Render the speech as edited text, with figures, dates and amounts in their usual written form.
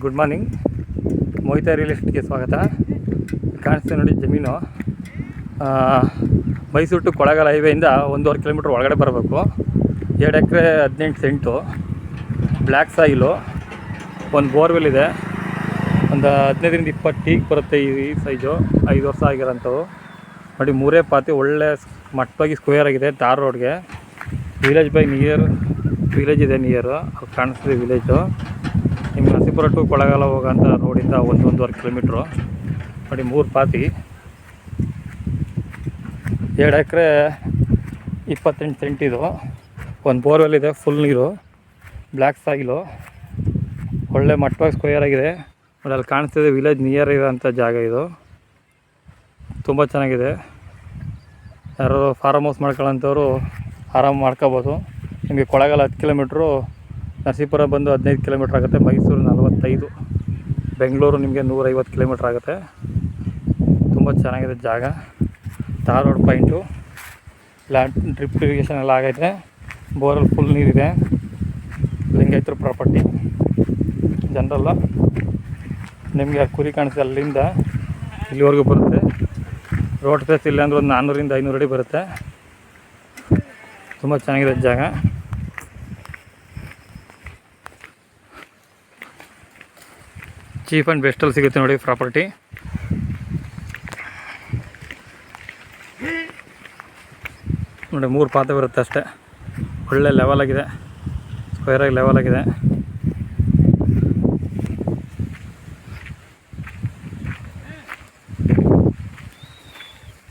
Good morning. Mohita real ಎಸ್ಟೇಟ್ಗೆ ಸ್ವಾಗತ. ಕಾಣಿಸ್ತೀವಿ ನೋಡಿ ಜಮೀನು. ಮೈಸೂರು ಟು ಕೊಳ್ಳೇಗಾಲ ಹೈವೇಯಿಂದ 1.5 ಕಿಲೋಮೀಟ್ರ್ ಒಳಗಡೆ ಬರಬೇಕು. 2 ಎಕರೆ 18 ಸೆಂಟು, ಬ್ಲ್ಯಾಕ್ ಸಾಯಿಲು, ಒಂದು ಬೋರ್ವೆಲ್ ಇದೆ. ಒಂದು 15ರಿಂದ 20 ಟೀಕ್ ಬರುತ್ತೆ. ಈ ಸೈಜು 5 ವರ್ಷ ಆಗಿರೋಂಥವು ನೋಡಿ. 3 ಪಾತಿ ಒಳ್ಳೆ ಮಟ್ಟವಾಗಿ ಸ್ಕ್ವೇರ್ ಆಗಿದೆ. ತಾರ್ ರೋಡ್ಗೆ ವಿಲೇಜ್ ಬೈ ನಿಯರ್ ವಿಲೇಜ್ ಇದೆ. ನಿಯರು ಕಾಣಿಸ್ತಿದೆ ವಿಲೇಜು. ನಿಮ್ಮ ನರಸೀಪುರ ಟು ಕೊಳ್ಳೇಗಾಲ ಹೋಗೋಂಥ ರೋಡಿಂದ 1-1.5 ಕಿಲೋಮೀಟ್ರು ನೋಡಿ. 3 ಪಾತಿ, 2 ಎಕರೆ 28 ಸೆಂಟ್ ಇದು. ಒಂದು ಬೋರ್ವೆಲ್ ಇದೆ, ಫುಲ್ ನೀರು, ಬ್ಲ್ಯಾಕ್ ಸಾಯಿಲು, ಒಳ್ಳೆ ಮಟ್ಟವಾಗಿ ಸ್ಕ್ವೇರ್ ಆಗಿದೆ ನೋಡಿ. ಅಲ್ಲಿ ಕಾಣಿಸ್ತಿದೆ ವಿಲೇಜ್ ನಿಯರ್ ಇರೋಂಥ ಜಾಗ ಇದು. ತುಂಬ ಚೆನ್ನಾಗಿದೆ. ಯಾರು ಫಾರಮ್ ಹೌಸ್ ಮಾಡ್ಕೊಳ್ಳೋಂಥವ್ರು ಆರಾಮ ಮಾಡ್ಕೋಬೋದು. ನಿಮಗೆ ಕೊಳ್ಳೇಗಾಲ 10 ಕಿಲೋಮೀಟ್ರು, ನರಸೀಪುರ ಬಂದು 15 ಕಿಲೋಮೀಟ್ರ್ ಆಗುತ್ತೆ, ಮೈಸೂರು 45, ಬೆಂಗಳೂರು ನಿಮಗೆ 150 ಕಿಲೋಮೀಟ್ರ್ ಆಗುತ್ತೆ. ತುಂಬ ಚೆನ್ನಾಗಿದೆ ಜಾಗ. Tar road point, drip irrigation ಎಲ್ಲ ಆಗೈತೆ. ಬೋರಲ್ಲಿ ಫುಲ್ ನೀರಿದೆ. ಲಿಂಗಾಯತರು ಪ್ರಾಪರ್ಟಿ ಜನರಲ್ಲ. ನಿಮಗೆ ಕುರಿ ಕಾಣಿಸುತ್ತೆ, ಅಲ್ಲಿಂದ ಇಲ್ಲಿವರೆಗೂ ಬರುತ್ತೆ. ರೋಡ್ ಪ್ಲೇಸ್ ಇಲ್ಲ ಅಂದರೆ ಒಂದು 400ರಿಂದ 500 ಅಡಿ ಬರುತ್ತೆ. ತುಂಬ ಚೆನ್ನಾಗಿದೆ ಜಾಗ. ಚೀಪ್ ಆ್ಯಂಡ್ ಬೆಸ್ಟಲ್ಲಿ ಸಿಗುತ್ತೆ ನೋಡಿ ಪ್ರಾಪರ್ಟಿ. ನೋಡಿ 3 ಪಾತ್ರೆ ಬರುತ್ತೆ ಅಷ್ಟೇ. ಒಳ್ಳೆ ಲೆವೆಲ್ ಆಗಿದೆ, ಸ್ಕ್ವೇರಾಗಿ ಲೆವೆಲ್ ಆಗಿದೆ.